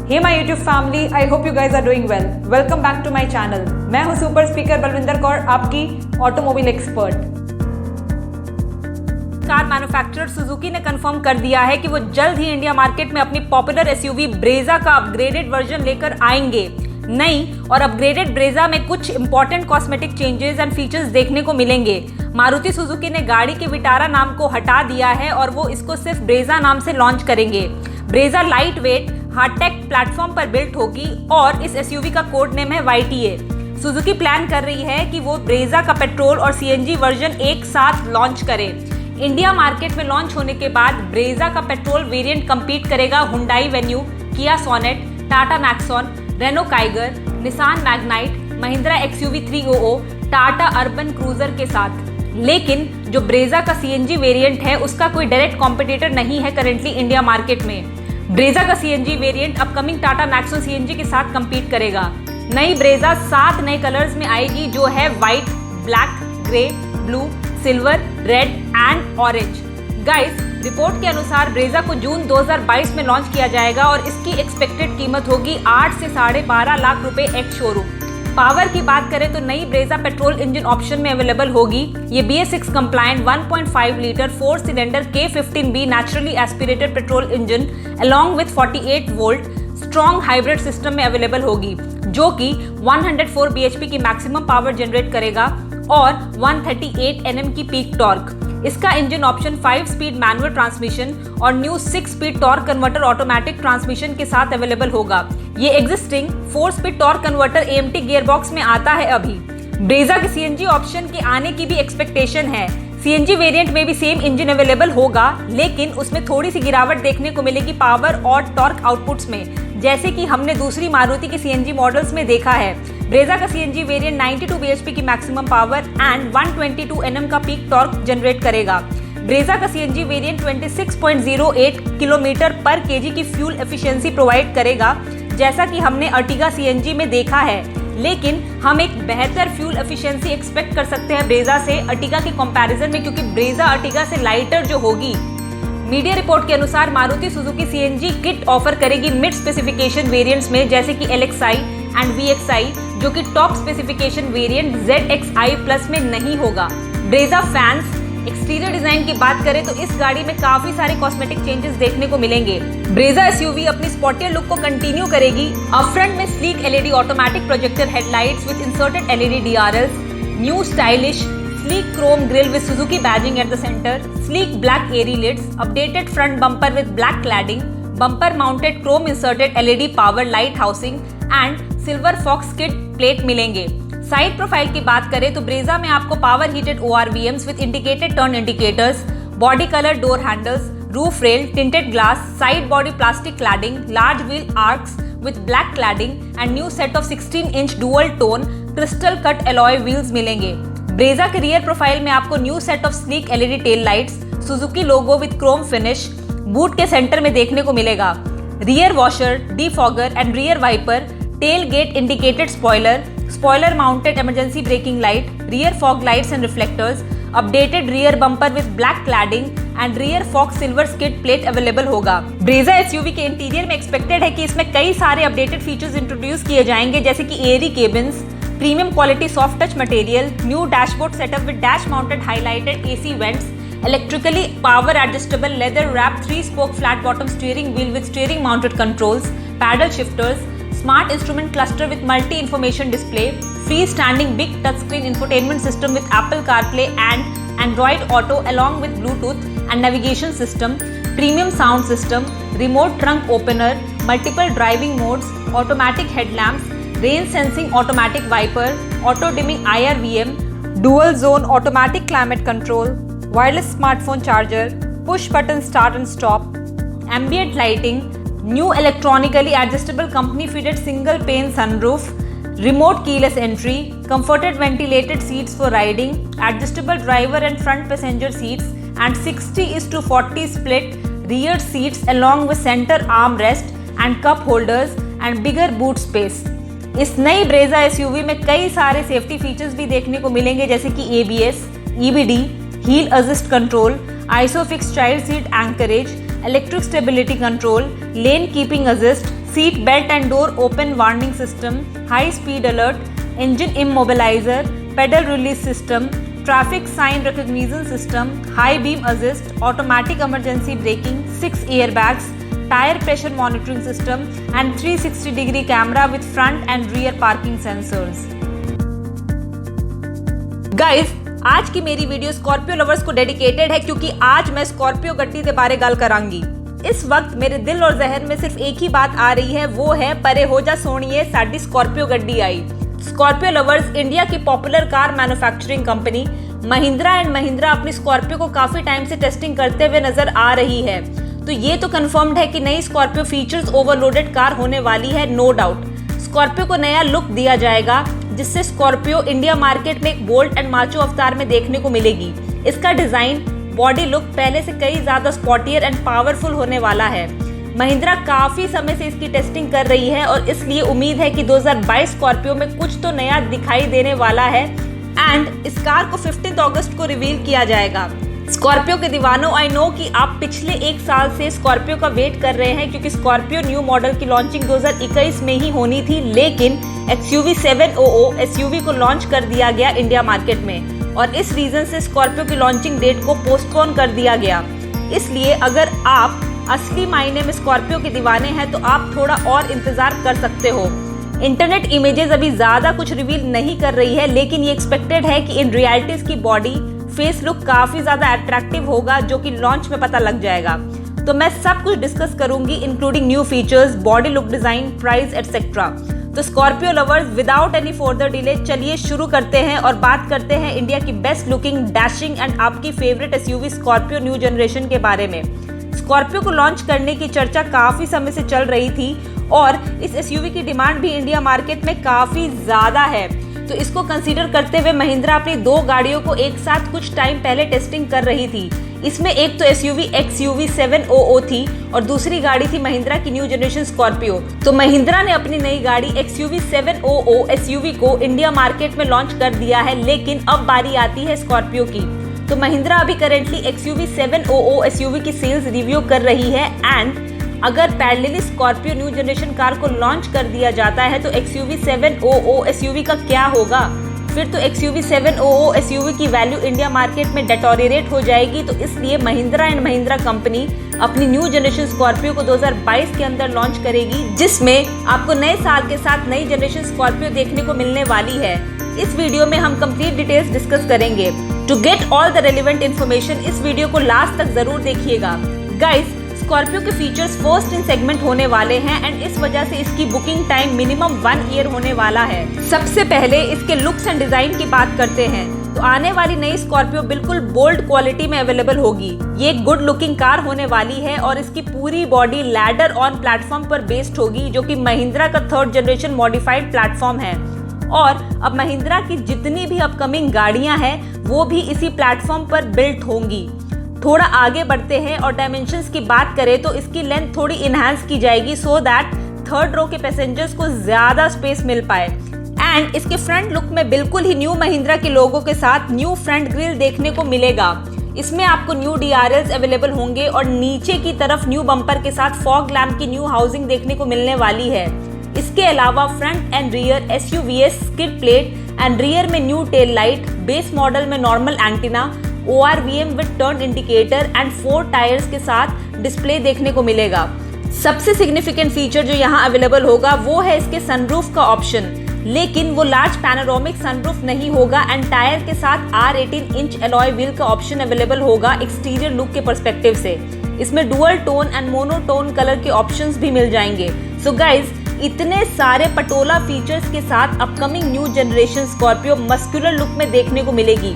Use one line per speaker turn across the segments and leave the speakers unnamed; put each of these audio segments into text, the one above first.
Hey my YouTube family, I hope you guys are doing well. Welcome back to my channel. मैं हूँ super speaker Balwinder Kaur, आपकी automobile expert. Car manufacturer Suzuki ने confirm कर दिया है कि वो जल्द ही इंडिया मार्केट में अपनी पॉपुलर एसयूवी ब्रेजा का अपग्रेडेड वर्जन लेकर आएंगे। नई और अपग्रेडेड ब्रेजा में कुछ important cosmetic changes and features देखने को मिलेंगे। मारुति सुजुकी ने गाड़ी के विटारा नाम को हटा दिया है और वो इसको सिर्फ ब्रेजा नाम से लॉन्च करेंगे। Brezza light weight Heartect platform पर बिल्ट होगी और इस एसयूवी का कोड नेम है YTA। सुजुकी प्लान कर रही है कि वो ब्रेजा का पेट्रोल और सीएनजी वर्जन एक साथ लॉन्च करे। इंडिया मार्केट में लॉन्च होने के बाद ब्रेजा का पेट्रोल वेरिएंट compete करेगा Hyundai Venue, Kia Sonet, Tata Nexon, Renault Kiger, Nissan Magnite, Mahindra XUV 300, Tata Urban Cruiser के साथ। लेकिन जो ब्रेजा का सीएनजी वेरिएंट है उसका कोई डायरेक्ट कॉम्पिटिटर नहीं है करेंटली इंडिया मार्केट में। ब्रेजा का CNG variant upcoming Tata Nexon CNG के साथ compete करेगा। नई ब्रेजा 7 नए कलर्स में आएगी जो है white, black, grey, blue, silver, red and orange. Guys, report के अनुसार ब्रेजा को जून 2022 में लॉन्च किया जाएगा और इसकी एक्सपेक्टेड कीमत होगी 8 से 12.5 लाख रुपए एक्स शोरूम। पावर की बात करें तो नई ब्रेजा पेट्रोल इंजन ऑप्शन में अवेलेबल होगी। ये BS6 compliant 1.5 litre 4 cylinder K15B naturally aspirated petrol engine along with 48 volt strong hybrid system में अवेलेबल होगी, जो कि 104 bhp की मैक्सिमम पावर जनरेट करेगा और 138 Nm की पीक टॉर्क। इसका engine option 5 speed manual transmission और new 6 speed torque converter automatic transmission के साथ अवेलेबल होगा। ये existing 4 speed torque converter AMT gearbox में आता है अभी। ब्रेजा के सीएनजी ऑप्शन के आने की भी एक्सपेक्टेशन है। सीएनजी वेरिएंट में भी सेम इंजन अवेलेबल होगा, लेकिन उसमें थोड़ी सी गिरावट देखने को मिलेगी पावर और टॉर्क आउटपुट्स में, जैसे कि हमने दूसरी मारुति के सीएनजी मॉडल्स में देखा है। ब्रेजा का सीएनजी वेरिएंट 92 bhp की मैक्सिमम पावर एंड 122 Nm का पीक टॉर्क जनरेट करेगा। ब्रेजा का सीएनजी वेरिएंट 26.08 किलोमीटर पर केजी की फ्यूल एफिशिएंसी प्रोवाइड करेगा, जैसा कि हमने अर्टिगा सीएनजी में देखा है। लेकिन हम एक बेहतर फ्यूल एफिशिएंसी एक्सपेक्ट कर सकते हैं ब्रेजा से अर्टिगा के कंपैरिजन में, क्योंकि ब्रेजा अर्टिगा से लाइटर जो होगी। मीडिया रिपोर्ट के अनुसार Maruti Suzuki CNG kit offer करेगी मिड स्पेसिफिकेशन वेरिएंट्स में, जैसे कि LXI एंड VXI, जो कि top specification variant ZXi plus में नहीं होगा। ब्रेजा फैंस एक्सटीरियर डिजाइन की बात करें तो इस गाड़ी में काफी सारे कॉस्मेटिक चेंजेस देखने को मिलेंगे। ब्रेजा एसयूवी अपनी स्पॉटियर लुक को कंटिन्यू करेगी। अप फ्रंट में sleek LED automatic projector headlights with inserted LED DRLs, new stylish sleek chrome grille with Suzuki badging at the center, sleek black airy lids, updated front bumper with black cladding, bumper mounted chrome inserted LED power light housing and silver fox kit plate मिलेंगे। Side profile की बात करें तो Brezza में आपको power heated ORVMs with indicated turn indicators, body color door handles, roof rail, tinted glass, side body plastic cladding, large wheel arcs with black cladding and new set of 16-inch dual tone crystal cut alloy wheels मिलेंगे। Brezza के rear profile में आपको new set of sleek LED tail lights, Suzuki logo with chrome finish boot के centre में देखने को मिलेगा। Rear washer, defogger and rear wiper, tail gate indicated spoiler, spoiler mounted emergency braking light, rear fog lights and reflectors, updated rear bumper with black cladding and rear fog silver skid plate available होगा। Brezza SUV के interior में expected है कि इसमें कई सारे updated features introduce किए जाएंगे, जैसे कि Airy cabins, premium quality soft touch material, new dashboard setup with dash mounted highlighted AC vents, electrically power adjustable leather wrap 3-spoke flat bottom steering wheel with steering mounted controls, paddle shifters, smart instrument cluster with multi information display, freestanding big touchscreen infotainment system with Apple CarPlay and Android Auto along with Bluetooth and navigation system, premium sound system, remote trunk opener, multiple driving modes, automatic headlamps, rain sensing automatic wiper, auto dimming IRVM, dual zone automatic climate control, wireless smartphone charger, push button start and stop, ambient lighting, new electronically adjustable company fitted single pane sunroof, remote keyless entry, comforted ventilated seats for riding, adjustable driver and front passenger seats and 60:40 split rear seats along with center armrest and cup holders and bigger boot space। इस नई Brezza SUV में कई सारे safety features भी देखने को मिलेंगे, जैसे कि ABS, EBD, heel assist control, isofix child seat anchorage, electric stability control, lane keeping assist, seat belt and door open warning system, high speed alert, engine immobiliser, pedal release system, traffic sign recognition system, high beam assist, automatic emergency braking, 6 airbags, tyre pressure monitoring system and 360 degree camera with front and rear parking sensors. Guys, आज की मेरी video Scorpio lovers को dedicated है क्योंकि आज मैं Scorpio गड्डी के बारे गल करांगी। इस वक्त मेरे दिल और जहन में सिर्फ एक ही बात आ रही है, वो है परे हो जा सोनिए साडी स्कॉर्पियो गड्डी आई। स्कॉर्पियो लवर्स, इंडिया की popular car manufacturing company Mahindra and Mahindra अपनी स्कॉर्पियो को काफी टाइम से टेस्टिंग करते हुए नजर आ रही है। तो ये तो कंफर्म्ड है कि नई स्कॉर्पियो फीचर्स ओवरलोडेड कार होने वाली है, नो डाउट। स्कॉर्पियो को नया लुक दिया जाएगा जिससे स्कॉर्पियो इंडिया मार्केट में एक बोल्ड एंड माचो अवतार में देखने को मिलेगी। इसका डिजाइन, बॉडी लुक पहले से कई ज्यादा स्पॉटियर एंड पावरफुल होने वाला है। महिंद्रा काफी समय से इसकी टेस्टिंग कर रही है और इसलिए उम्मीद है कि 2022 स्कॉर्पियो में कुछ तो नया दिखाई देने वाला है एंड इस कार को 15 अगस्त को रिवील किया जाएगा। स्कॉर्पियो के दीवानों, आई नो कि आप पिछले एक साल से स्कॉर्पियो का वेट कर रहे हैं क्योंकि स्कॉर्पियो न्यू मॉडल की लॉन्चिंग 2021 में ही होनी थी, लेकिन XUV 700 SUV को लॉन्च कर दिया गया इंडिया मार्केट में और इस रीजन से स्कॉर्पियो की लॉन्चिंग डेट को पोस्टपोन कर दिया गया। इसलिए अगर आप असली मायने में स्कॉर्पियो के दीवाने हैं तो आप थोड़ा और इंतजार कर सकते हो। इंटरनेट इमेजेस अभी ज्यादा कुछ रिवील नहीं कर रही है, लेकिन ये एक्सपेक्टेड है कि इन रियलिटी इसकी बॉडी फेस लुक काफी ज्यादा अट्रैक्टिव होगा, जो कि लॉन्च में पता लग जाएगा। तो मैं सब कुछ डिस्कस करूंगी including new features, body look, design, price etcetera. तो Scorpio lovers, without any further delay चलिए शुरू करते हैं और बात करते हैं इंडिया की बेस्ट लुकिंग, डैशिंग एंड आपकी favourite SUV Scorpio new generation के बारे में। स्कॉर्पियो को लॉन्च करने की चर्चा काफी समय से चल रही थी और इस SUV की डिमांड भी इंडिया मार्केट में काफी ज्यादा है। तो इसको कंसीडर करते हुए महिंद्रा अपनी 2 गाड़ियों को एक साथ कुछ टाइम पहले टेस्टिंग कर रही थी। इसमें एक तो SUV XUV 700 थी और दूसरी गाड़ी थी महिंद्रा की न्यू जनरेशन स्कॉर्पियो। तो महिंद्रा ने अपनी नई गाड़ी XUV 700 SUV को इंडिया मार्केट में लॉन्च कर दिया है, लेकिन अब बारी आती है स्कॉर्पियो की। तो महिंद्रा अभी करेंटली XUV 700 SUV की सेल्स रिव्यू कर रही है एंड अगर parallelly Scorpio new generation car को लॉन्च कर दिया जाता है तो XUV 700 SUV का क्या होगा? फिर तो XUV 700 SUV की वैल्यू इंडिया मार्केट में डेटोरिएट हो जाएगी। तो इसलिए महिंद्रा एंड महिंद्रा कंपनी अपनी न्यू जनरेशन स्कॉर्पियो को 2022 के अंदर लॉन्च करेगी, जिसमें आपको नए साल के साथ नई जनरेशन स्कॉर्पियो देखने को मिलने वाली है। इस वीडियो में हम कंप्लीट डिटेल्स डिस्कस करेंगे। To get all the relevant information इस वीडियो को लास्ट तक जरूर देखिएगा। गाइस, स्कॉर्पियो के फीचर्स फर्स्ट इन सेगमेंट होने वाले हैं एंड इस वजह से इसकी बुकिंग टाइम मिनिमम 1 ईयर होने वाला है। सबसे पहले इसके लुक्स एंड डिजाइन की बात करते हैं तो आने वाली नई स्कॉर्पियो बिल्कुल बोल्ड क्वालिटी में अवेलेबल होगी। ये एक गुड लुकिंग कार होने वाली है और इसकी पूरी बॉडी लैडर ऑन प्लेटफॉर्म पर बेस्ड होगी, जो कि महिंद्रा का 3rd जनरेशन मॉडिफाइड प्लेटफॉर्म है। और अब महिंद्रा की जितनी भी अपकमिंग गाड़ियां हैं वो भी इसी प्लेटफॉर्म पर बिल्ट होंगी। थोड़ा आगे बढ़ते हैं और डायमेंशंस की बात करें तो इसकी लेंथ थोड़ी इनहांस की जाएगी सो दैट 3rd रो के पैसेंजर्स को ज्यादा स्पेस मिल पाए। एंड इसके फ्रंट लुक में बिल्कुल ही न्यू महिंद्रा के लोगों के साथ न्यू फ्रंट ग्रिल देखने को मिलेगा। इसमें आपको न्यू DRLs अवेलेबल होंगे और नीचे की तरफ न्यू बम्पर के साथ फॉग लैम्प की न्यू हाउसिंग देखने को मिलने वाली है। इसके अलावा front and rear SUVS skid plate and rear में new tail light, base model में normal antenna, ORVM with turn indicator and 4 tyres के साथ डिस्प्ले देखने को मिलेगा। सबसे सिग्निफिकेंट फीचर जो यहाँ अवेलेबल होगा वो है इसके सनरूफ का ऑप्शन, लेकिन वो लार्ज पैनोरामिक सनरूफ नहीं होगा एंड टायर के साथ R18 इंच एलॉय व्हील का ऑप्शन अवेलेबल होगा एक्सटीरियर लुक के पर्सपेक्टिव से। इसमें dual tone and monotone colour के ऑप्शंस भी मिल जाएंगे। सो गाइज, इतने सारे पटोला फीचर्स के साथ upcoming new generation Scorpio muscular look में देखने को मिलेगी।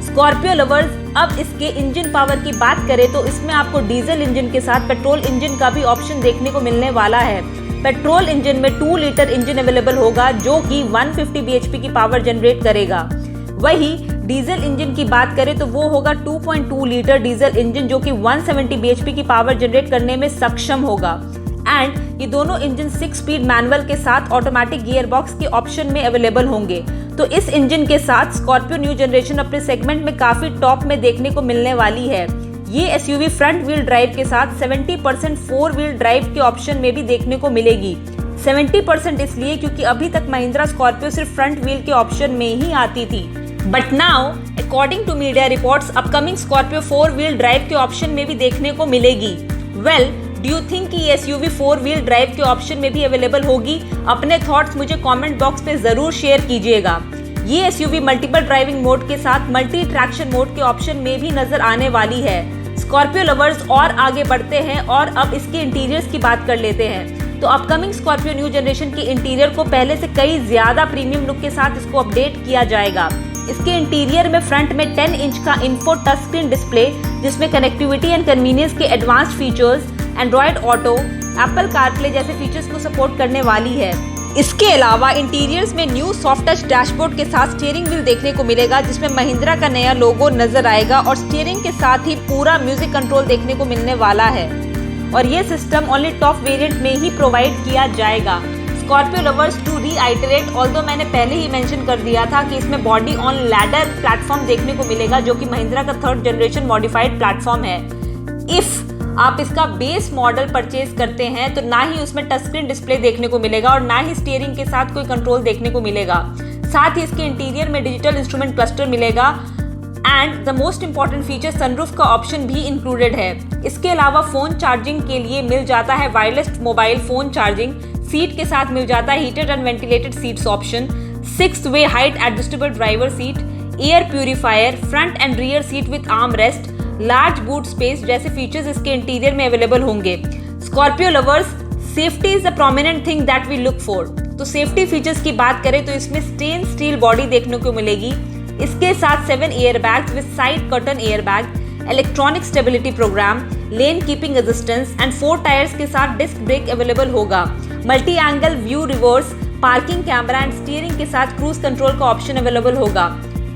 स्कॉर्पियो लवर्स, अब इसके इंजन पावर की बात करें तो इसमें आपको डीजल इंजन के साथ पेट्रोल इंजन का भी ऑप्शन देखने को मिलने वाला है। पेट्रोल इंजन में 2 लीटर इंजन अवेलेबल होगा जो कि 150 bhp की पावर जनरेट करेगा। वही डीजल इंजन की बात करें तो वो होगा 2.2 लीटर डीजल इंजन जो कि 170 bhp की पावर जनरेट करने में सक्षम होगा। एंड ये दोनों इंजन 6 स्पीड मैनुअल के साथ ऑटोमेटिक गियर बॉक्स के ऑप्शन में अवेलेबल होंगे। तो इस इंजन के साथ स्कॉर्पियो न्यू जनरेशन अपने सेगमेंट में काफी टॉप में देखने को मिलने वाली है। ये एसयूवी फ्रंट व्हील ड्राइव के साथ 70% फोर व्हील ड्राइव के ऑप्शन में भी देखने को मिलेगी। 70% इसलिए क्योंकि अभी तक महिंद्रा स्कॉर्पियो सिर्फ फ्रंट व्हील के ऑप्शन में ही आती थी, but now according to media reports upcoming Scorpio four wheel drive के ऑप्शन में भी देखने को मिलेगी। वेल, डू यू थिंक कि एसयूवी फोर व्हील ड्राइव के ऑप्शन में भी अवेलेबल होगी? अपने थॉट्स मुझे कमेंट बॉक्स पे जरूर शेयर कीजिएगा। ये एसयूवी मल्टीपल ड्राइविंग मोड के साथ मल्टी ट्रैक्शन मोड के ऑप्शन में भी नजर आने वाली है। स्कॉर्पियो लवर्स और आगे बढ़ते हैं और अब इसके इंटीरियर्स की बात कर लेते हैं। तो अपकमिंग स्कॉर्पियो न्यू जनरेशन के इंटीरियर को पहले से कई ज्यादा प्रीमियम लुक के साथ इसको अपडेट किया जाएगा। इसके इंटीरियर में फ्रंट में 10 इंच का इन्फो टच स्क्रीन डिस्प्ले, जिसमें कनेक्टिविटी एंड कन्वीनियंस के advanced features, Android auto, Apple CarPlay जैसे फीचर्स को सपोर्ट करने वाली है। इसके अलावा इंटीरियर्स में न्यू सॉफ्ट टच डैशबोर्ड के साथ स्टीयरिंग व्हील देखने को मिलेगा, जिसमें महिंद्रा का नया लोगो नजर आएगा और स्टीयरिंग के साथ ही पूरा म्यूजिक कंट्रोल देखने को मिलने वाला है और ये सिस्टम ओनली टॉप वेरिएंट में ही प्रोवाइड किया जाएगा। Scorpio lovers to reiterate, although मैंने पहले ही मेंशन कर दिया था कि इसमें बॉडी ऑन लैडर प्लेटफॉर्म देखने को मिलेगा, जो कि महिंद्रा का 3rd जनरेशन मॉडिफाइड प्लेटफॉर्म है। इफ आप इसका बेस मॉडल परचेज करते हैं तो ना ही उसमें टच स्क्रीन डिस्प्ले देखने को मिलेगा और ना ही स्टीयरिंग के साथ कोई कंट्रोल देखने को मिलेगा। साथ ही इसके इंटीरियर में डिजिटल इंस्ट्रूमेंट क्लस्टर मिलेगा and the most important feature sunroof का ऑप्शन भी इंक्लूडेड है। इसके अलावा फोन चार्जिंग के लिए मिल जाता है wireless mobile phone charging, seat के साथ मिल जाता है heated and ventilated seats option, 6 way height adjustable driver seat, air purifier, front and rear seat with arm rest, large boot space जैसे फीचर्स इसके इंटीरियर में अवेलेबल होंगे। Scorpio lovers, safety is the prominent thing that we look for. तो safety features की बात करें तो इसमें स्टेन स्टील बॉडी देखने को मिलेगी। इसके साथ 7 air bags with side curtain air bag, electronic stability program, lane keeping assistance and 4 tyres के साथ डिस्क ब्रेक अवेलेबल होगा। Multi angle view reverse, parking camera and steering के साथ क्रूज कंट्रोल का ऑप्शन अवेलेबल होगा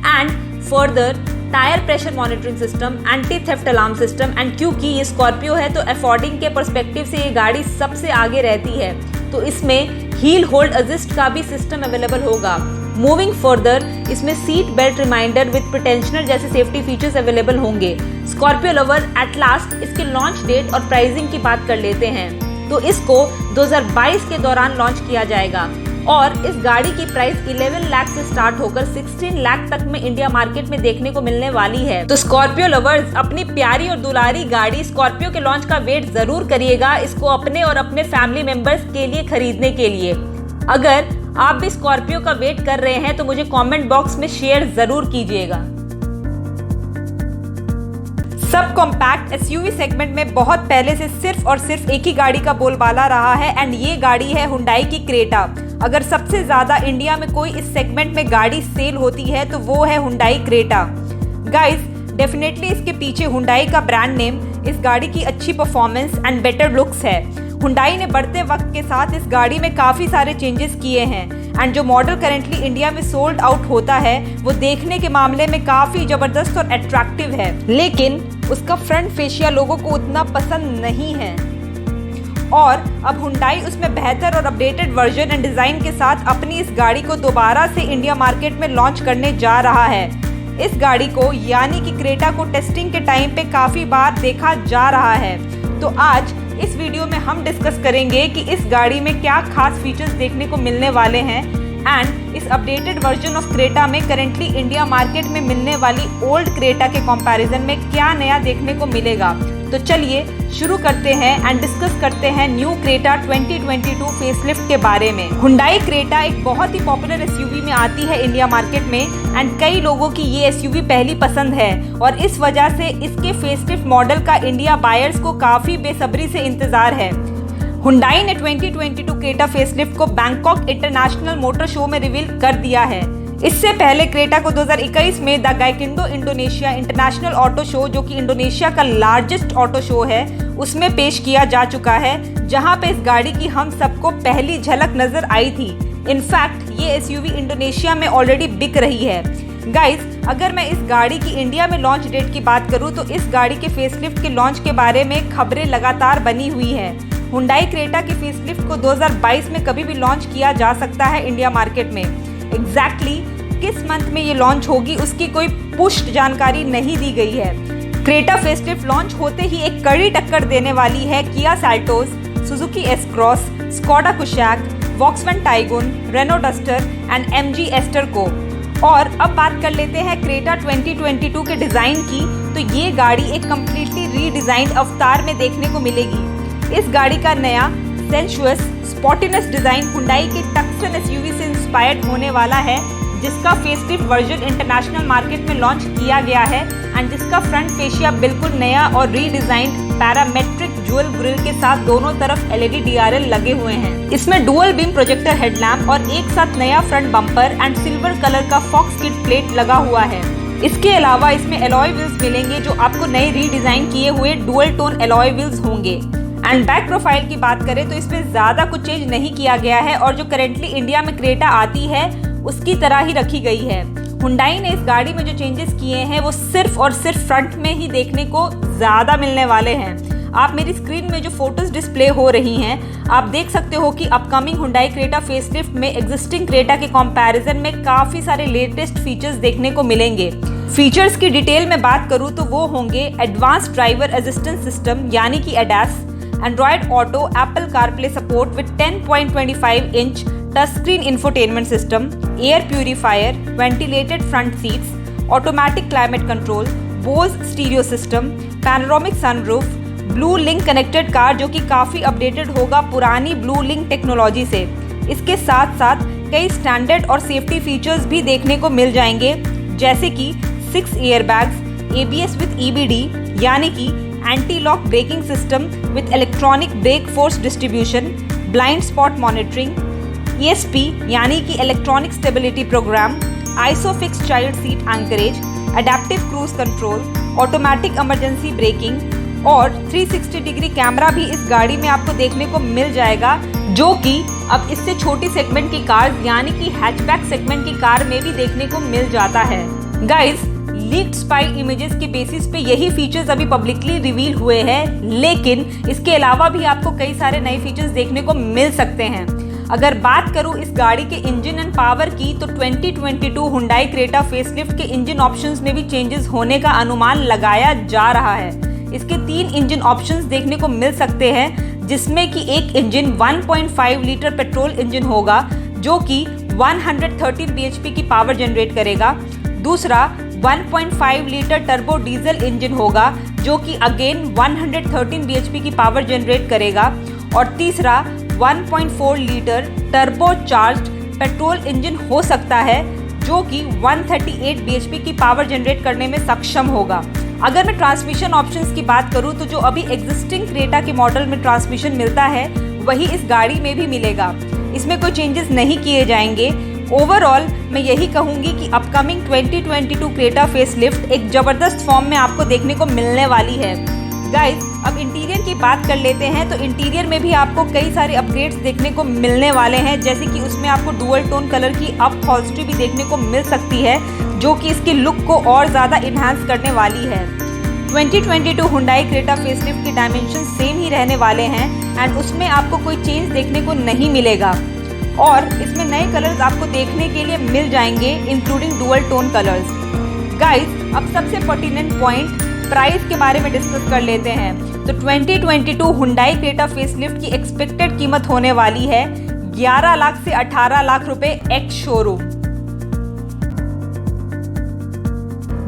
and further tyre pressure monitoring system, anti theft alarm system and क्योंकि ये Scorpio है तो अफोर्डिंग के पर्सपेक्टिव से ये गाड़ी सबसे आगे रहती है, तो इसमें हील होल्ड असिस्ट का भी सिस्टम अवेलेबल होगा। मूविंग फर्दर, इसमें सीट बेल्ट रिमाइंडर विद प्रोटेंशनर जैसे सेफ्टी फीचर्स अवेलेबल होंगे। स्कॉर्पियो लवर, एट लास्ट इसके लॉन्च डेट और प्राइसिंग की बात कर लेते हैं। तो इसको 2022 के दौरान लॉन्च किया जाएगा और इस गाड़ी की प्राइस 11 लाख से स्टार्ट होकर 16 लाख तक में इंडिया मार्केट में देखने को मिलने वाली है। तो स्कॉर्पियो लवर्स, अपनी प्यारी और दुलारी गाड़ी स्कॉर्पियो के लॉन्च का वेट जरूर करिएगा, इसको अपने और अपने फैमिली मेंबर्स के लिए खरीदने के लिए। अगर आप भी स्कॉर्पियो का वेट कर रहे हैं तो मुझे कमेंट बॉक्स में शेयर जरूर कीजिएगा। सब कॉम्पैक्ट एसयूवी सेगमेंट में बहुत पहले से सिर्फ और सिर्फ एक ही गाड़ी का बोलबाला रहा है एंड ये गाड़ी है हुंडई की क्रेटा। अगर सबसे ज्यादा इंडिया में कोई इस सेगमेंट में गाड़ी सेल होती है तो वो है हुंडई क्रेटा। गाइस, डेफिनेटली इसके पीछे हुंडई का ब्रांड नेम, इस गाड़ी की अच्छी परफॉर्मेंस एंड बेटर लुक्स है। हुंडई ने बढ़ते वक्त के साथ इस गाड़ी में काफ़ी सारे चेंजेस किए हैं एंड जो मॉडल करेंटली इंडिया में सोल्ड आउट होता है वो देखने के मामले में काफ़ी ज़बरदस्त और अट्रैक्टिव है, लेकिन उसका फ्रंट फेशिया लोगों को उतना पसंद नहीं है और अब हुंडई उसमें बेहतर और अपडेटेड वर्जन एंड डिज़ाइन के साथ अपनी इस गाड़ी को दोबारा से इंडिया मार्केट में लॉन्च करने जा रहा है। इस गाड़ी को यानी कि क्रेटा को टेस्टिंग के टाइम पे काफ़ी बार देखा जा रहा है। तो आज इस वीडियो में हम डिस्कस करेंगे कि इस गाड़ी में क्या खास फीचर्स देखने को मिलने वाले हैं एंड इस अपडेटेड वर्जन ऑफ क्रेटा में करेंटली इंडिया मार्केट में मिलने वाली ओल्ड क्रेटा के कंपैरिजन में क्या नया देखने को मिलेगा। तो चलिए शुरू करते हैं एंड डिस्कस करते हैं न्यू क्रेटा 2022 फेसलिफ्ट के बारे में। हुंडई क्रेटा एक बहुत ही पॉपुलर एसयूवी में आती है इंडिया मार्केट में एंड कई लोगों की ये एसयूवी पहली पसंद है और इस वजह से इसके फेसलिफ्ट मॉडल का इंडिया बायर्स को काफ़ी बेसब्री से इंतज़ार है। हुंडई ने 2022 क्रेटा फेसलिफ्ट को बैंकॉक इंटरनेशनल मोटर शो में रिवील कर दिया है। इससे पहले क्रेटा को 2021 में the Gaikindo Indonesia international auto show, जो कि इंडोनेशिया का लार्जेस्ट ऑटो शो है, उसमें पेश किया जा चुका है, जहां पे इस गाड़ी की हम सबको पहली झलक नजर आई थी। इनफैक्ट ये एसयूवी इंडोनेशिया में ऑलरेडी बिक रही है। गाइज, अगर मैं इस गाड़ी की इंडिया में लॉन्च डेट की बात करूं तो इस गाड़ी के फेसलिफ्ट के लॉन्च के बारे में खबरें लगातार बनी हुई है। हुंडई क्रेटा के फेसलिफ्ट को 2022 में कभी भी लॉन्च किया जा सकता है इंडिया मार्केट में। एग्जैक्टली किस मंथ में ये लॉन्च होगी उसकी कोई पुष्ट जानकारी नहीं दी गई है। क्रेटा फेसलिफ्ट लॉन्च होते ही एक कड़ी टक्कर देने वाली है Kia Seltos, Suzuki S Cross, Skoda Kushaq, Volkswagen Taigun, Renault Duster and MG Astor को। और अब बात कर लेते हैं क्रेटा 2022 के डिज़ाइन की, तो ये गाड़ी एक कम्प्लीटली रीडिज़ाइंड अवतार में देखने को मिलेगी। इस गाड़ी का नया सेंशुअस स्पॉटीनेस डिज़ाइन हुंडई के टक्सन एसयूवी से इंस्पायर्ड होने वाला है, जिसका फेसलिफ्ट वर्जन इंटरनेशनल मार्केट में लॉन्च किया गया है एंड जिसका फ्रंट फेशिया बिल्कुल नया और रीडिज़ाइंड पैरामेट्रिक ड्यूल ग्रिल के साथ दोनों तरफ एलईडी डीआरएल लगे हुए हैं। इसमें डुअल बीम प्रोजेक्टर हेडलैम्प और एक साथ नया front bumper and silver colour का फॉक्स किड प्लेट लगा हुआ है। इसके अलावा इसमें एलॉय व्हील्स मिलेंगे जो आपको नए रीडिज़ाइन किए हुए डुअल टोन एलॉय व्हील्स होंगे। एंड बैक प्रोफाइल की बात करें तो इसमें ज़्यादा कुछ चेंज नहीं किया गया है और जो करेंटली इंडिया में क्रेटा आती है उसकी तरह ही रखी गई है। हुंडई ने इस गाड़ी में जो चेंजेस किए हैं वो सिर्फ और सिर्फ फ्रंट में ही देखने को ज़्यादा मिलने वाले हैं। आप मेरी स्क्रीन में जो फोटोज डिस्प्ले हो रही हैं, आप देख सकते हो कि अपकमिंग हुंडई क्रेटा फेसलिफ्ट में एग्जिस्टिंग क्रेटा के कंपैरिजन में काफ़ी सारे लेटेस्ट फीचर्स देखने को मिलेंगे। फीचर्स की डिटेल में बात करूँ तो वो होंगे एडवांस ड्राइवर असिस्टेंस सिस्टम यानी कि ADAS, Android auto, Apple CarPlay support with 10.25 inch touch screen infotainment system, air purifier, ventilated front seats, automatic climate control, Bhoj stereo system, panoramic sunroof, blue link connected car जो कि काफ़ी updated होगा पुरानी blue link technology से। इसके साथ साथ कई स्टैंडर्ड और सेफ्टी फीचर्स भी देखने को मिल जाएंगे, जैसे कि 6 एयरबैग्स, ABS विद EBD यानी कि anti lock braking system with electronic brake force distribution, blind spot monitoring, ESP यानी कि electronic stability program, isofix child seat anchorage, adaptive cruise control, automatic emergency braking और 360 डिग्री कैमरा भी इस गाड़ी में आपको देखने को मिल जाएगा, जो कि अब इससे छोटी सेगमेंट की कार यानी कि हैचबैक सेगमेंट की कार में भी देखने को मिल जाता है। गाइस, लीक्ड स्पाई इमेजेस के बेसिस पे यही फीचर्स अभी पब्लिकली रिवील हुए हैं, लेकिन इसके अलावा भी आपको कई सारे नए फीचर्स देखने को मिल सकते हैं। अगर बात करूं इस गाड़ी के इंजन एंड पावर की, तो 2022 हुंडई क्रेटा फेसलिफ्ट के इंजन ऑप्शंस में भी चेंजेस होने का अनुमान लगाया जा रहा है। इसके 3 इंजन ऑप्शंस देखने को मिल सकते हैं, जिसमें कि एक इंजन 1.5 लीटर पेट्रोल इंजन होगा जो कि 113 bhp की पावर जनरेट करेगा। दूसरा 1.5 लीटर टर्बो डीजल इंजन होगा जो कि अगेन 113 bhp की पावर जनरेट करेगा। और तीसरा 1.4 litre turbo charged petrol engine हो सकता है जो कि 138 bhp की पावर जनरेट करने में सक्षम होगा। अगर मैं ट्रांसमिशन ऑप्शंस की बात करूं तो जो अभी एग्जिस्टिंग क्रेटा के मॉडल में ट्रांसमिशन मिलता है वही इस गाड़ी में भी मिलेगा। इसमें कोई चेंजेस नहीं किए जाएंगे। ओवरऑल मैं यही कहूँगी कि अपकमिंग 2022 क्रेटा फेसलिफ्ट एक ज़बरदस्त फॉर्म में आपको देखने को मिलने वाली है। गाइस, अब इंटीरियर की बात कर लेते हैं, तो इंटीरियर में भी आपको कई सारे अपग्रेड्स देखने को मिलने वाले हैं, जैसे कि उसमें आपको डुअल टोन कलर की अपहोल्स्ट्री भी देखने को मिल सकती है जो कि इसके लुक को और ज़्यादा इन्हांस करने वाली है। 2022 हुंडई क्रेटा फेसलिफ्ट के डायमेंशन सेम ही रहने वाले हैं एंड उसमें आपको कोई चेंज देखने को नहीं मिलेगा और इसमें नए कलर्स आपको देखने के लिए मिल जाएंगे, including dual tone colours. Guys, अब सबसे पर्टिनेंट पॉइंट प्राइस के बारे में डिस्कस कर लेते हैं। तो 2022 हुंडई क्रेटा फेसलिफ्ट की एक्सपेक्टेड कीमत होने वाली है 11 लाख से 18 लाख रुपए एक्स शोरूम।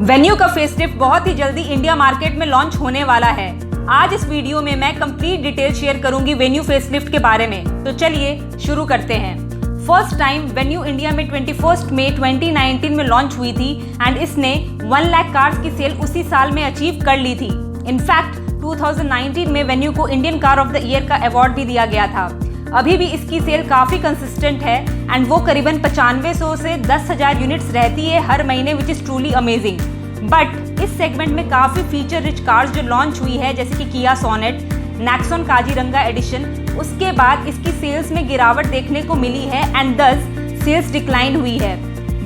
वेन्यू का फेसलिफ्ट बहुत ही जल्दी इंडिया मार्केट में लॉन्च होने वाला है। आज इस वीडियो में मैं कंप्लीट डिटेल शेयर करूंगी वेन्यू फेसलिफ्ट के बारे में, तो चलिए शुरू करते हैं। फर्स्ट टाइम वेन्यू इंडिया में 21 मई 2019 में लॉन्च हुई थी एंड इसने 1 लाख कार्स की सेल उसी साल में अचीव कर ली थी। इनफैक्ट 2019 में वेन्यू को Indian car of the year का अवार्ड भी दिया गया था। अभी भी इसकी सेल काफ़ी कंसिस्टेंट है एंड वो करीबन 9500 से 10,000 यूनिट्स रहती है हर महीने, which is truly amazing. But इस सेगमेंट में काफ़ी फीचर रिच कार्स जो लॉन्च हुई है, जैसे कि किया सोनेट, नेक्सॉन काजीरंगा एडिशन, उसके बाद इसकी सेल्स में गिरावट देखने को मिली है एंड दस सेल्स डिक्लाइन हुई है।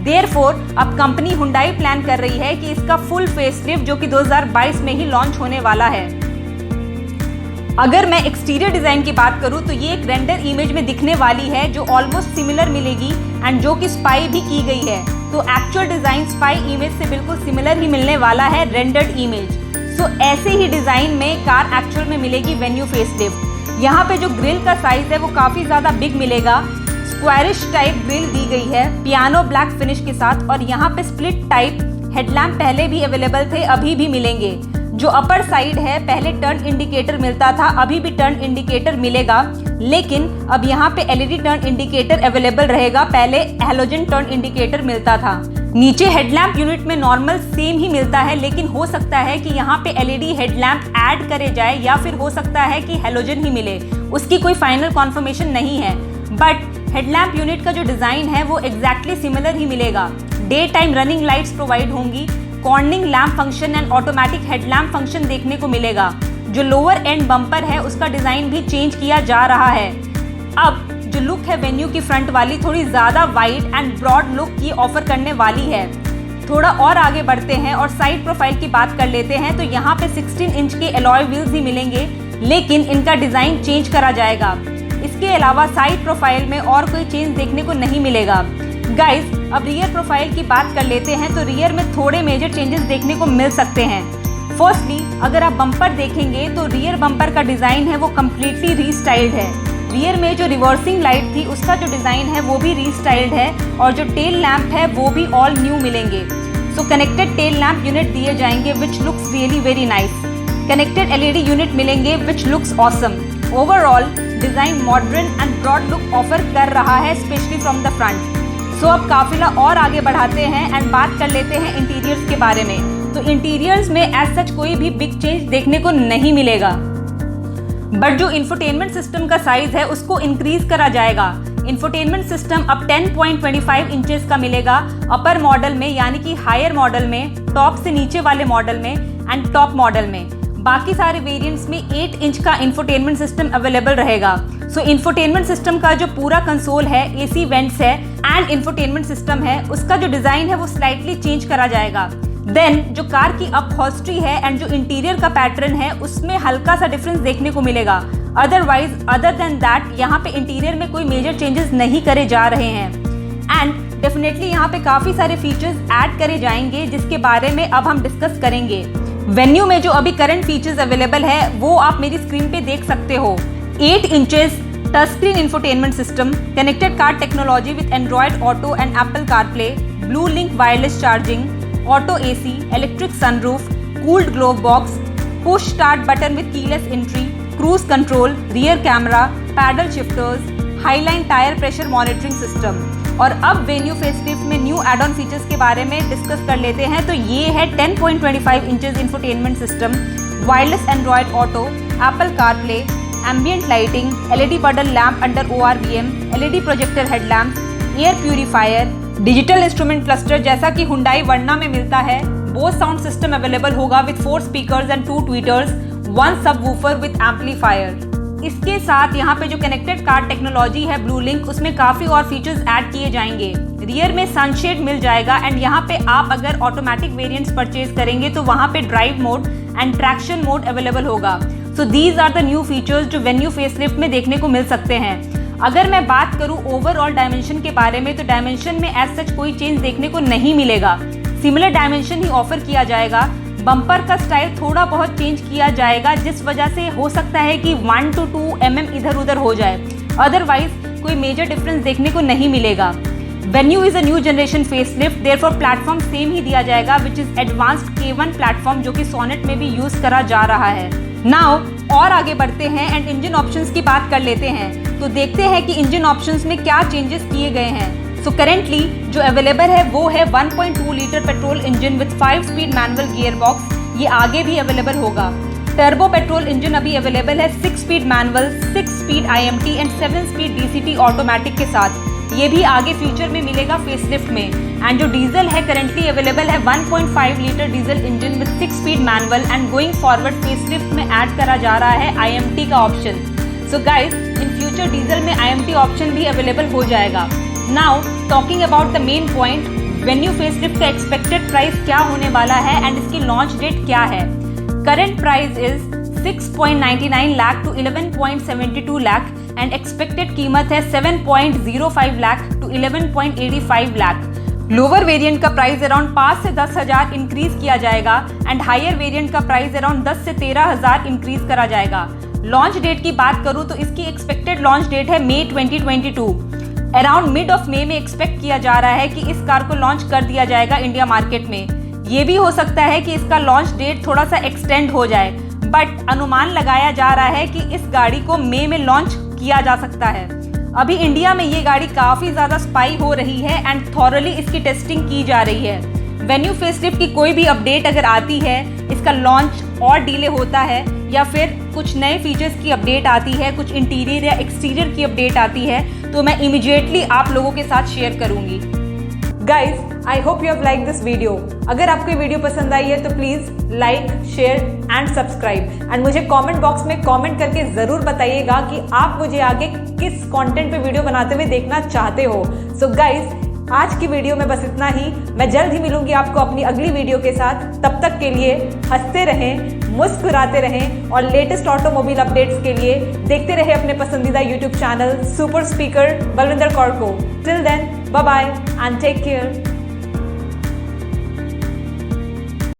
देयरफॉर अब कंपनी हुंडई प्लान कर रही है कि इसका फुल फेसलिफ्ट जो कि 2022 में ही लॉन्च होने वाला है। अगर मैं एक्सटीरियर डिज़ाइन की बात करूं तो ये एक रेंडर इमेज में दिखने वाली है जो ऑलमोस्ट सिमिलर मिलेगी एंड जो कि स्पाई भी की गई है। तो एक्चुअल डिज़ाइन स्पाई इमेज से बिल्कुल सिमिलर ही मिलने वाला है रेंडर्ड इमेज। सो ऐसे ही डिजाइन में कार एक्चुअल में मिलेगी वेन्यू फेसलिफ्ट। यहाँ पे जो ग्रिल का साइज है वो काफी ज्यादा बिग मिलेगा। स्क्वायरिश टाइप ग्रिल दी गई है पियानो ब्लैक फिनिश के साथ, और यहाँ पे स्प्लिट टाइप हेडलैम्प पहले भी अवेलेबल थे, अभी भी मिलेंगे। जो अपर साइड है पहले टर्न इंडिकेटर मिलता था, अभी भी टर्न इंडिकेटर मिलेगा, लेकिन अब यहाँ पे एलईडी टर्न इंडिकेटर अवेलेबल रहेगा, पहले हैलोजन टर्न इंडिकेटर मिलता था। नीचे हेडलैम्प यूनिट में नॉर्मल सेम ही मिलता है, लेकिन हो सकता है कि यहाँ पे एलईडी हेडलैम्प ऐड करे जाए या फिर हो सकता है कि हैलोजन ही मिले, उसकी कोई फाइनल कॉन्फर्मेशन नहीं है। बट हेडलैम्प यूनिट का जो डिजाइन है वो एग्जैक्टली सिमिलर ही मिलेगा। Day time running lights provide होंगी, cornering lamp function and automatic headlamp function देखने को मिलेगा। जो लोअर एंड बम्पर है उसका डिजाइन भी चेंज किया जा रहा है। अब जो लुक है वेन्यू की फ्रंट वाली थोड़ी ज्यादा वाइड एंड ब्रॉड लुक की ऑफर करने वाली है। थोड़ा और आगे बढ़ते हैं और साइड प्रोफाइल की बात कर लेते हैं, तो यहाँ पे 16 इंच के एलॉय व्हील्स ही मिलेंगे, लेकिन इनका डिजाइन चेंज करा जाएगा। इसके अलावा साइड प्रोफाइल में और कोई चेंज देखने को नहीं मिलेगा। गाइस, अब रियर प्रोफाइल की बात कर लेते हैं, तो रियर में थोड़े मेजर चेंजेस देखने को मिल सकते हैं। फर्स्टली अगर आप बम्पर देखेंगे तो रियर बम्पर का डिजाइन है वो कम्प्लीटली रीस्टाइल्ड है। रियर में जो रिवर्सिंग लाइट थी उसका जो डिजाइन है वो भी रीस्टाइल्ड है, और जो टेल लैंप है वो भी ऑल न्यू मिलेंगे। So connected tail lamp unit दिए जाएंगे which looks really very nice. Connected LED unit मिलेंगे which looks awesome. Overall design modern and broad look offer कर रहा है, specially from the front. So अब काफिला और आगे बढ़ाते हैं एंड बात कर लेते हैं इंटीरियर्स के बारे में। तो इंटीरियर्स में एज सच कोई भी बिग चेंज देखने को नहीं मिलेगा, बट जो इंफोटेनमेंट सिस्टम का साइज है उसको इंक्रीज करा जाएगा। इंफोटेनमेंट सिस्टम अब 10.25 इंचेस का मिलेगा अपर मॉडल में, यानी कि हायर मॉडल में, टॉप से नीचे वाले मॉडल में एंड टॉप मॉडल में। बाकी सारे वेरिएंट्स में 8 इंच का इंफोटेनमेंट सिस्टम अवेलेबल रहेगा। सो इंफोटेनमेंट सिस्टम का जो पूरा कंसोल है, एसी वेंट्स है एंड इंफोटेनमेंट सिस्टम है, उसका जो डिजाइन है वो स्लाइटली चेंज करा जाएगा। देन जो कार की अपहोल्स्ट्री है एंड जो इंटीरियर का पैटर्न है उसमें हल्का सा डिफरेंस देखने को मिलेगा। अदरवाइज अदर देन दैट यहाँ पे इंटीरियर में कोई मेजर चेंजेस नहीं करे जा रहे हैं। एंड डेफिनेटली यहाँ पे काफी सारे फीचर्स ऐड करे जाएंगे जिसके बारे में अब हम डिस्कस करेंगे। वेन्यू में जो अभी करंट फीचर्स अवेलेबल है वो आप मेरी स्क्रीन पे देख सकते हो। 8 inches touch screen infotainment system, connected car technology with Android Auto and Apple CarPlay, Blue Link wireless charging, auto AC, electric sunroof, cooled glove box, push start button with keyless entry, cruise control, rear camera, paddle shifters, highline tyre pressure monitoring system. और अब Venue facelift में new add on features के बारे में discuss कर लेते हैं। तो ये है 10.25 inches infotainment system, wireless Android auto, Apple CarPlay, ambient lighting, LED puddle lamp under ORVM, LED projector headlamp, air purifier, digital instrument cluster जैसा कि हुंडई वर्ना में मिलता है। बोस साउंड सिस्टम अवेलेबल होगा with 4 speakers and 2 tweeters, 1 subwoofer with amplifier. इसके साथ यहाँ पे जो कनेक्टेड कार टेक्नोलॉजी है ब्लू लिंक, उसमें काफी और फीचर्स ऐड किए जाएंगे। रियर में सनशेड मिल जाएगा एंड यहाँ पे आप अगर ऑटोमेटिक वेरिएंट्स परचेज करेंगे तो वहाँ पे drive mode and traction mode available होगा। So these are the new features जो वेन्यू फेसलिफ्ट में देखने को मिल सकते हैं। अगर मैं बात करूँ ओवरऑल डायमेंशन के बारे में, तो डायमेंशन में एज सच कोई चेंज देखने को नहीं मिलेगा। सिमिलर डायमेंशन ही ऑफर किया जाएगा। बम्पर का स्टाइल थोड़ा बहुत चेंज किया जाएगा, जिस वजह से हो सकता है कि 1 to 2 mm इधर उधर हो जाए, अदरवाइज कोई मेजर डिफरेंस देखने को नहीं मिलेगा। Venue is a new generation facelift, therefore platform same ही दिया जाएगा which is advanced K1 platform, जो कि सोनेट में भी यूज करा जा रहा है। नाउ और आगे बढ़ते हैं एंड इंजन ऑप्शंस की बात कर लेते हैं। तो देखते हैं कि इंजन ऑप्शंस में क्या चेंजेस किए गए हैं। सो करेंटली जो अवेलेबल है वो है 1.2 litre petrol engine with 5 speed manual gear box, ये आगे भी अवेलेबल होगा। टर्बो पेट्रोल इंजन अभी अवेलेबल है 6 speed manual, 6 speed IMT and 7 speed DCT automatic के साथ, ये भी आगे फ्यूचर में मिलेगा फेसलिफ्ट में। एंड जो डीजल है करेंटली अवेलेबल है 1.5 litre diesel engine with 6 speed manual and going forward facelift में ऐड करा जा रहा है IMT का option. So guys, in future diesel में IMT ऑप्शन भी अवेलेबल हो जाएगा। Now talking about the main point, venue facelift का एक्सपेक्टेड प्राइस क्या होने वाला है एंड इसकी लॉन्च डेट क्या है। Current price is 6.99 lakh to 11.72 lakh and expected कीमत है 7.05 lakh to 11.85 lakh. Lower variant का प्राइस अराउंड 5 से 10 हज़ार इंक्रीज किया जाएगा एंड हायर वेरिएंट का प्राइस अराउंड 10 से 13 हज़ार इंक्रीज करा जाएगा। लॉन्च डेट की बात करूं तो इसकी एक्सपेक्टेड लॉन्च डेट है मई 2022। अराउंड मिड ऑफ मई में एक्सपेक्ट किया जा रहा है कि इस कार को लॉन्च कर दिया जाएगा इंडिया मार्केट में। ये भी हो सकता है कि इसका लॉन्च डेट थोड़ा सा एक्सटेंड हो जाए, बट अनुमान लगाया जा रहा है कि इस गाड़ी को मई में लॉन्च किया जा सकता है। अभी इंडिया में ये गाड़ी काफ़ी ज़्यादा स्पाई हो रही है एंड थॉरली इसकी टेस्टिंग की जा रही है। वेन्यू फेसलिफ्ट की कोई भी अपडेट अगर आती है, इसका लॉन्च और डिले होता है या फिर कुछ नए फीचर्स की अपडेट आती है, कुछ इंटीरियर या एक्सटीरियर की अपडेट आती है, तो मैं इमीडिएटली आप लोगों के साथ शेयर करूंगी। Guys, I hope you have like this video. अगर आपको ये वीडियो पसंद आई है तो please like, share and subscribe and मुझे कमेंट बॉक्स में कमेंट करके ज़रूर बताइएगा कि आप मुझे आगे किस कंटेंट पे वीडियो बनाते हुए देखना चाहते हो। सो गाइज, आज की वीडियो में बस इतना ही। मैं जल्द ही मिलूंगी आपको अपनी अगली वीडियो के साथ। तब तक के लिए हंसते रहें, मुस्कुराते रहें और लेटेस्ट ऑटोमोबाइल अपडेट्स के लिए देखते रहे अपने पसंदीदा YouTube channel super speaker Balwinder Kaur को। Till then, bye bye and take care.